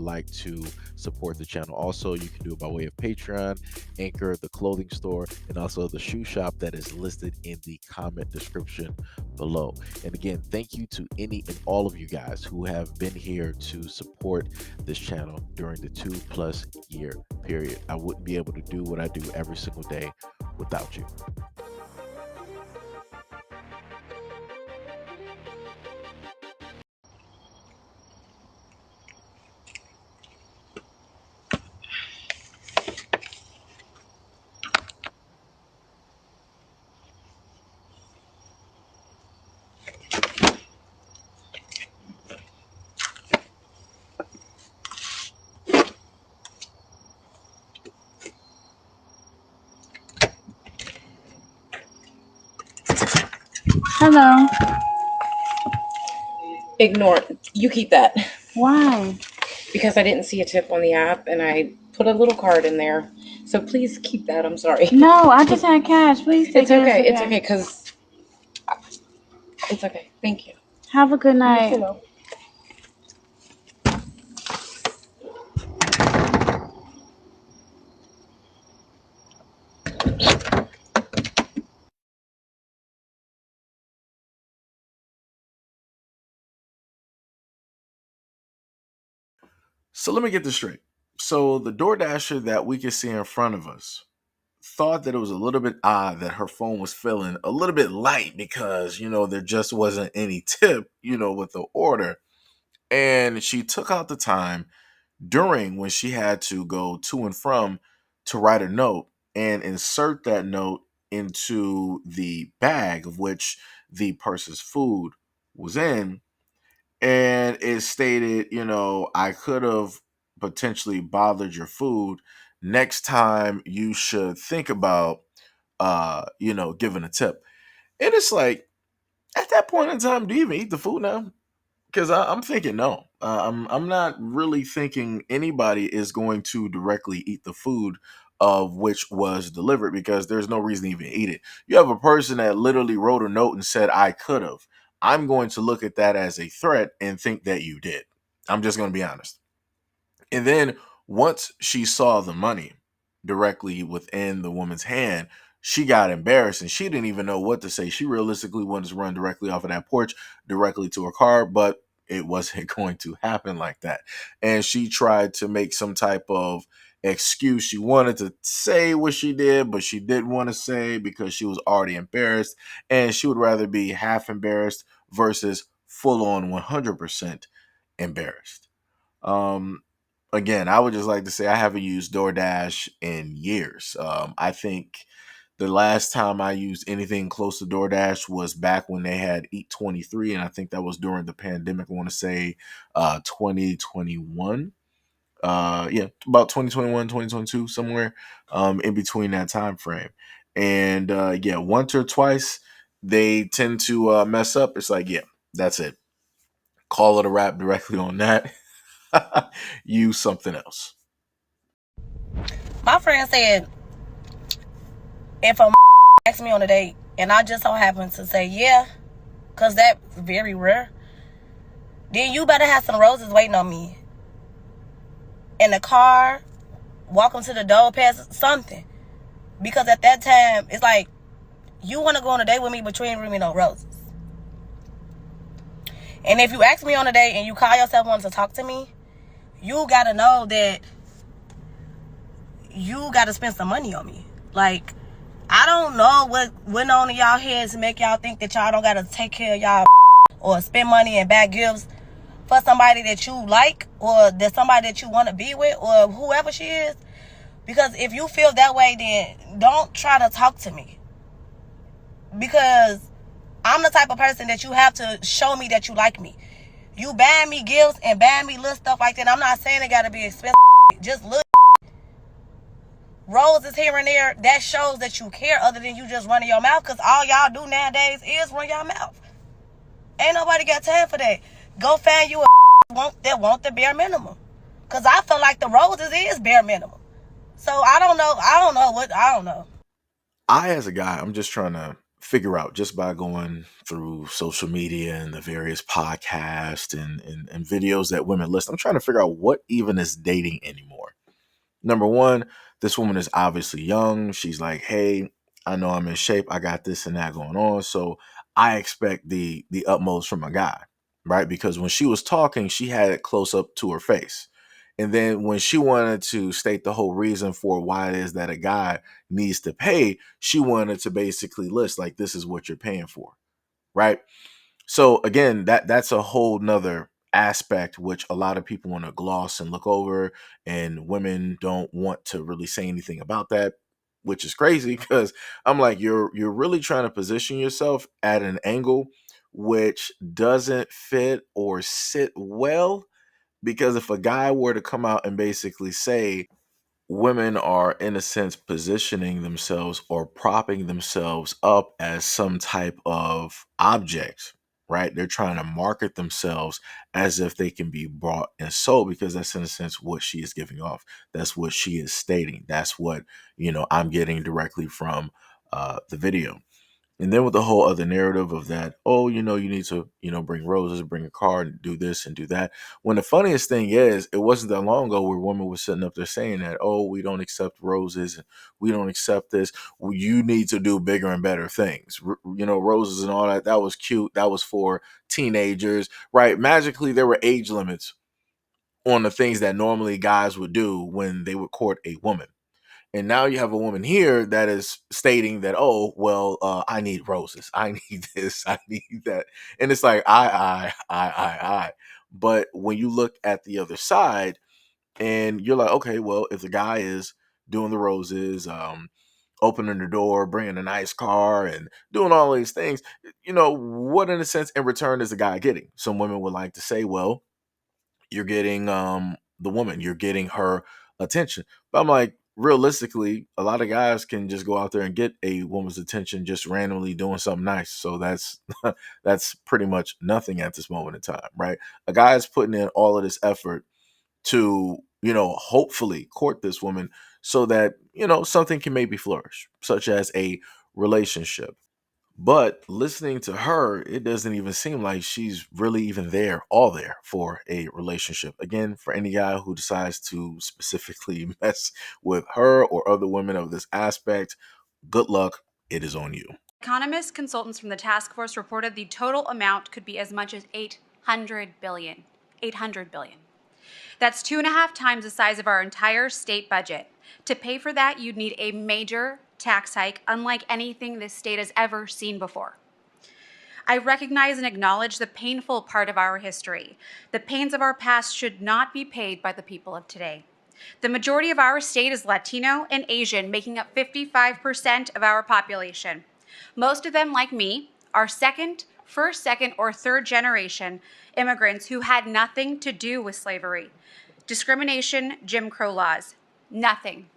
like to support the channel. Also, you can do it by way of Patreon, Anchor, the clothing store, and also the shoe shop that is listed in the comment description below. And again, thank you to any and all of you guys who have been here to support this channel during the 2+ year period. I wouldn't be able to do what I do every single day without you. Hello. Ignore it. You keep that. Why? Because I didn't see a tip on the app and I put a little card in there. So please keep that. I'm sorry. No, I just had cash. Please take It's it. okay. It's okay because it's okay. Thank you. Have a good night. So let me get this straight. So the DoorDasher that we can see in front of us thought that it was a little bit odd that her phone was feeling a little bit light because, there just wasn't any tip, with the order. And she took out the time during when she had to go to and from to write a note and insert that note into the bag of which the person's food was in. And it stated, I could have potentially bothered your food. Next time you should think about, giving a tip. And it's like, at that point in time, do you even eat the food now? Because I'm thinking no. I'm not really thinking anybody is going to directly eat the food of which was delivered because there's no reason to even eat it. You have a person that literally wrote a note and said, I could have. I'm going to look at that as a threat and think that you did. I'm just going to be honest. And then once she saw the money directly within the woman's hand, she got embarrassed and she didn't even know what to say. She realistically wanted to run directly off of that porch, directly to her car, but it wasn't going to happen like that. And she tried to make some type of excuse. She wanted to say what she did, but she didn't want to say because she was already embarrassed. And she would rather be half embarrassed versus full on 100% embarrassed. Again, I would just like to say I haven't used DoorDash in years. I think the last time I used anything close to DoorDash was back when they had Eat 23, and I think that was during the pandemic. I want to say 2021. Yeah, about 2021, 2022, somewhere in between that time frame. And yeah, once or twice they tend to mess up. It's like, yeah, that's it. Call it a wrap directly on that. Use something else. My friend said, if a asks me on a date and I just so happen to say yeah, because that's very rare, then you better have some roses waiting on me. In the car, walking to the door, past something. Because at that time, it's like, you want to go on a date with me, but you ain't bring me no roses. And if you ask me on a date and you call yourself wanting to talk to me, you got to know that you got to spend some money on me. Like, I don't know what went on in y'all heads to make y'all think that y'all don't got to take care of y'all or spend money and buy gifts for somebody that you like or that somebody that you want to be with or whoever she is. Because if you feel that way, then don't try to talk to me. Because I'm the type of person that you have to show me that you like me. You buying me gifts and buying me little stuff like that. I'm not saying it got to be expensive. Just look. Roses here and there, that shows that you care other than you just running your mouth. Because all y'all do nowadays is run your mouth. Ain't nobody got time for that. Go find you a that want the bare minimum. Because I feel like the roses is bare minimum. So I don't know. I don't know. I, as a guy, I'm just trying to figure out just by going through social media and the various podcasts and videos that women list. I'm trying to figure out what even is dating anymore. Number one, this woman is obviously young. She's like, hey, I know I'm in shape. I got this and that going on. So I expect the utmost from a guy, right? Because when she was talking, she had it close up to her face. And then when she wanted to state the whole reason for why it is that a guy needs to pay, she wanted to basically list like, this is what you're paying for, right? So again, that's a whole nother aspect which a lot of people want to gloss and look over, and women don't want to really say anything about that, which is crazy because I'm like, you're really trying to position yourself at an angle which doesn't fit or sit well. Because if a guy were to come out and basically say women are in a sense positioning themselves or propping themselves up as some type of object, right? They're trying to market themselves as if they can be bought and sold, because that's in a sense what she is giving off. That's what she is stating. That's what, I'm getting directly from the video. And then with the whole other narrative of that, oh, you need to, bring roses, bring a card, and do this and do that. When the funniest thing is, it wasn't that long ago where women were sitting up there saying that, oh, we don't accept roses, and we don't accept this. Well, you need to do bigger and better things. Roses and all that. That was cute. That was for teenagers, right? Magically, there were age limits on the things that normally guys would do when they would court a woman. And now you have a woman here that is stating that, oh, well, I need roses. I need this. I need that. And it's like, I. But when you look at the other side and you're like, okay, well, if the guy is doing the roses, opening the door, bringing a nice car and doing all these things, what in a sense in return is the guy getting? Some women would like to say, well, you're getting the woman, you're getting her attention. But I'm like, realistically, a lot of guys can just go out there and get a woman's attention just randomly doing something nice. So that's that's pretty much nothing at this moment in time, right? A guy is putting in all of this effort to, hopefully court this woman so that, something can maybe flourish, such as a relationship. But listening to her, it doesn't even seem like she's really even there, all there for a relationship. Again, for any guy who decides to specifically mess with her or other women of this aspect, good luck. It is on you. Economist consultants from the task force reported the total amount could be as much as 800 billion. 800 billion. That's 2.5 times the size of our entire state budget. To pay for that, you'd need a major tax hike, unlike anything this state has ever seen before. I recognize and acknowledge the painful part of our history. The pains of our past should not be paid by the people of today. The majority of our state is Latino and Asian, making up 55% of our population. Most of them, like me, are first, second, or third generation immigrants who had nothing to do with slavery, discrimination, Jim Crow laws. Nothing.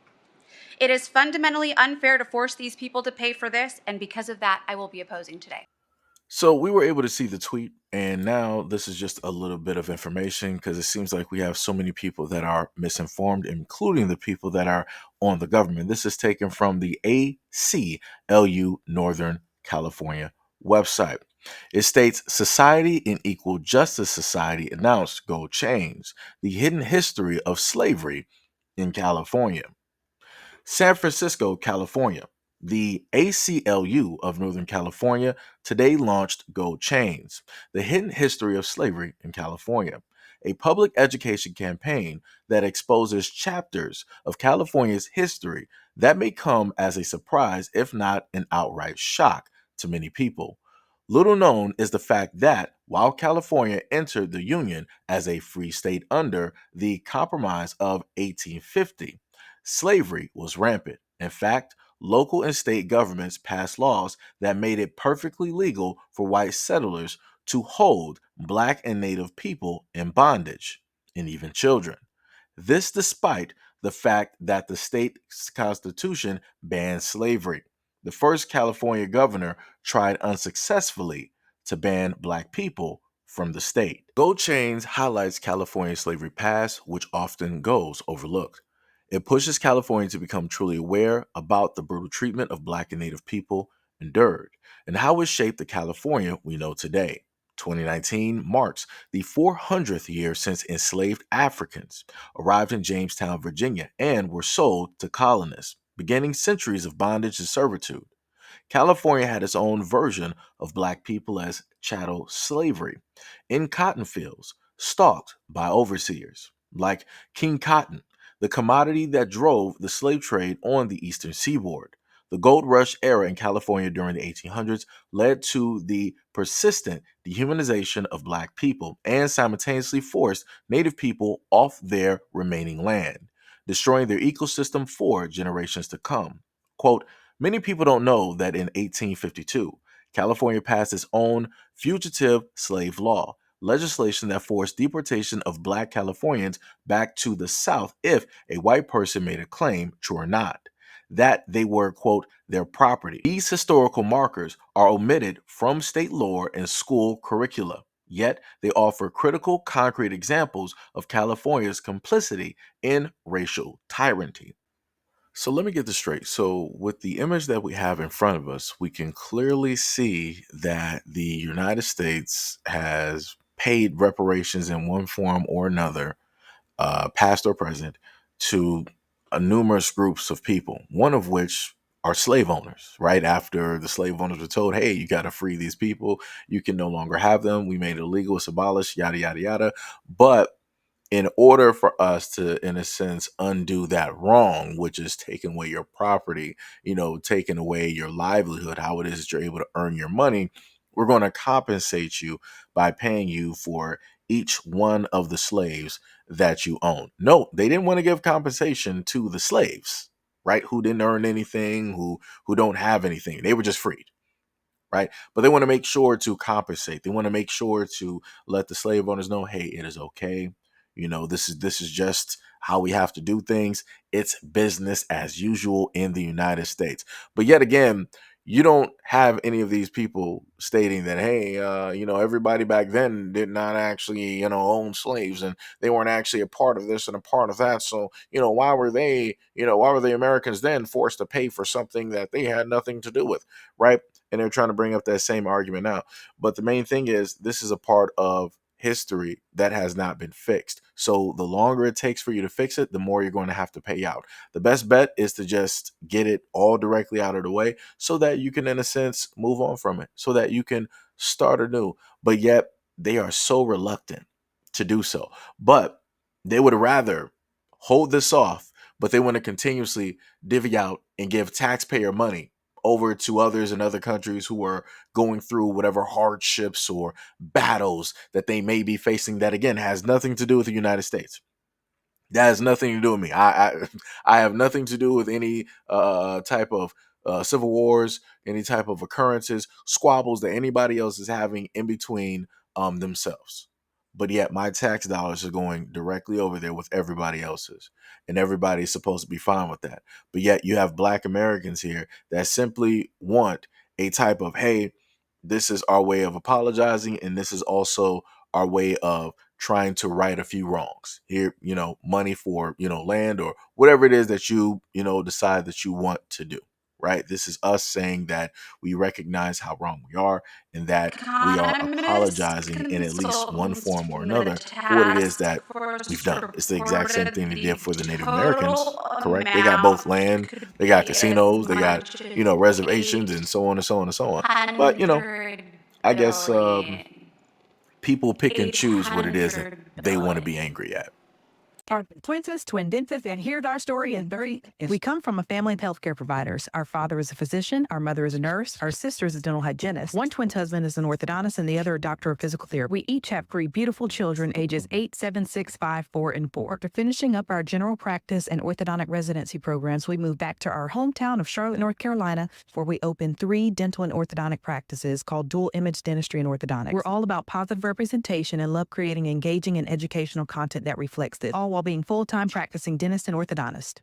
It is fundamentally unfair to force these people to pay for this, and because of that, I will be opposing today. So we were able to see the tweet, and now this is just a little bit of information because it seems like we have so many people that are misinformed, including the people that are on the government. This is taken from the ACLU Northern California website. It states Society and Equal Justice Society announced Gold Chains, the hidden history of slavery in California. San Francisco, California. The ACLU of Northern California today launched Gold Chains, the hidden history of slavery in California, a public education campaign that exposes chapters of California's history that may come as a surprise, if not an outright shock, to many people. Little known is the fact that while California entered the Union as a free state under the Compromise of 1850, slavery was rampant. In fact, local and state governments passed laws that made it perfectly legal for white settlers to hold Black and Native people in bondage, and even children. This despite the fact that the state constitution banned slavery. The first California governor tried unsuccessfully to ban Black people from the state. Gold Chains highlights California's slavery past, which often goes overlooked. It pushes California to become truly aware about the brutal treatment of Black and Native people endured, and how it shaped the California we know today. 2019 marks the 400th year since enslaved Africans arrived in Jamestown, Virginia, and were sold to colonists, beginning centuries of bondage and servitude. California had its own version of black people as chattel slavery in cotton fields, stalked by overseers, like King Cotton, the commodity that drove the slave trade on the eastern seaboard. The gold rush era in California during the 1800s led to the persistent dehumanization of black people and simultaneously forced native people off their remaining land, destroying their ecosystem for generations to come. Quote, many people don't know that in 1852, California passed its own fugitive slave law, legislation that forced deportation of black Californians back to the South if a white person made a claim, true or not, that they were, quote, their property. These historical markers are omitted from state lore and school curricula, yet they offer critical, concrete examples of California's complicity in racial tyranny. So let me get this straight. So, with the image that we have in front of us, we can clearly see that the United States has paid reparations in one form or another, past or present, to numerous groups of people, one of which are slave owners, right? After the slave owners were told, hey, you got to free these people, you can no longer have them. We made it illegal, it's abolished, yada, yada, yada. But in order for us to, in a sense, undo that wrong, which is taking away your property, taking away your livelihood, how it is that you're able to earn your money, we're going to compensate you by paying you for each one of the slaves that you own. No, they didn't want to give compensation to the slaves, right? Who didn't earn anything, who don't have anything. They were just freed, right? But they want to make sure to compensate. They want to make sure to let the slave owners know, hey, it is okay. This is just how we have to do things. It's business as usual in the United States. But yet again, you don't have any of these people stating that, hey, everybody back then did not actually, own slaves, and they weren't actually a part of this and a part of that. So, why were the Americans then forced to pay for something that they had nothing to do with, right? And they're trying to bring up that same argument now. But the main thing is, this is a part of history that has not been fixed. So the longer it takes for you to fix it, the more you're going to have to pay out. The best bet is to just get it all directly out of the way so that you can, in a sense, move on from it, so that you can start anew. But yet they are so reluctant to do so. But they would rather hold this off, but they want to continuously divvy out and give taxpayer money over to others in other countries who are going through whatever hardships or battles that they may be facing, that again has nothing to do with the United States. That has nothing to do with me. I have nothing to do with any type of civil wars, any type of occurrences, squabbles that anybody else is having in between themselves. But yet my tax dollars are going directly over there with everybody else's. And everybody's supposed to be fine with that. But yet you have black Americans here that simply want a type of, hey, this is our way of apologizing, and this is also our way of trying to right a few wrongs. Here, money for, land or whatever it is that you, decide that you want to do, right? This is us saying that we recognize how wrong we are and that we are Economist apologizing in at least one consultants form or from the another for what it is task that we've force done. It's the exact same reported thing they the did for the Native Americans, total correct? They got both amount land, could they got be as casinos, they got, much as reservations eight and so on and so on and so on. But, hundred I guess billion. people pick and Eight choose what it is that hundred they want to be billion. angry at. Our twins, twin dentists, and here's our story is very. We come from a family of healthcare providers. Our father is a physician, our mother is a nurse, our sister is a dental hygienist. One twin's husband is an orthodontist, and the other a doctor of physical therapy. We each have three beautiful children, ages 8, 7, 6, 5, 4, and 4. After finishing up our general practice and orthodontic residency programs, we moved back to our hometown of Charlotte, North Carolina, where we opened 3 dental and orthodontic practices called Dual Image Dentistry and Orthodontics. We're all about positive representation and love creating engaging and educational content that reflects this, all while being full-time practicing dentist and orthodontist.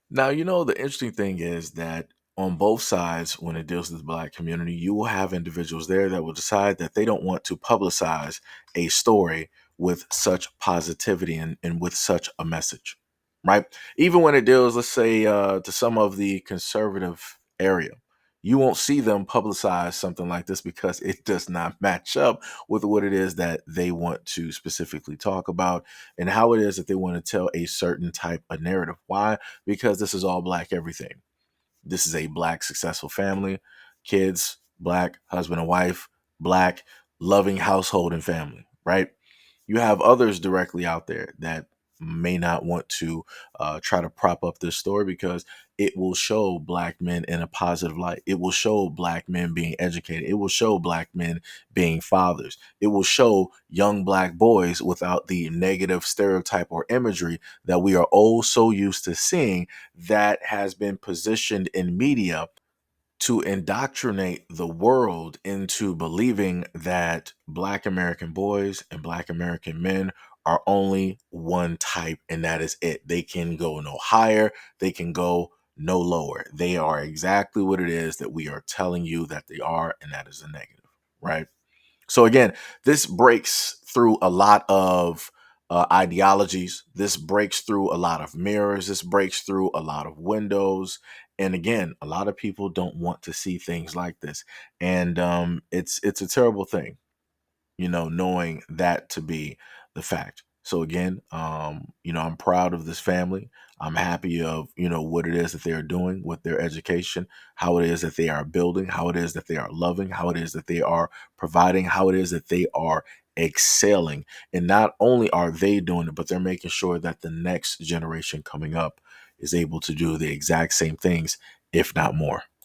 Now, the interesting thing is that on both sides, when it deals with the black community, you will have individuals there that will decide that they don't want to publicize a story with such positivity and with such a message, right? Even when it deals, let's say, to some of the conservative area, You won't see them publicize something like this because it does not match up with what it is that they want to specifically talk about and how it is that they want to tell a certain type of narrative. Why? Because this is all Black everything. This is a Black successful family, kids, Black husband and wife, Black loving household and family, right? You have others directly out there that may not want to try to prop up this story because it will show Black men in a positive light. It will show Black men being educated. It will show Black men being fathers. It will show young Black boys without the negative stereotype or imagery that we are oh so used to seeing that has been positioned in media to indoctrinate the world into believing that Black American boys and Black American men are only one type, and that is it. They can go no higher, they can go no lower. They are exactly what it is that we are telling you that they are, and that is a negative, right? So again, this breaks through a lot of ideologies. This breaks through a lot of mirrors. This breaks through a lot of windows. And again, a lot of people don't want to see things like this, and it's a terrible thing, knowing that to be the fact. So again, I'm proud of this family. I'm happy of, what it is that they are doing with their education, how it is that they are building, how it is that they are loving, how it is that they are providing, how it is that they are excelling. And not only are they doing it, but they're making sure that the next generation coming up is able to do the exact same things, if not more.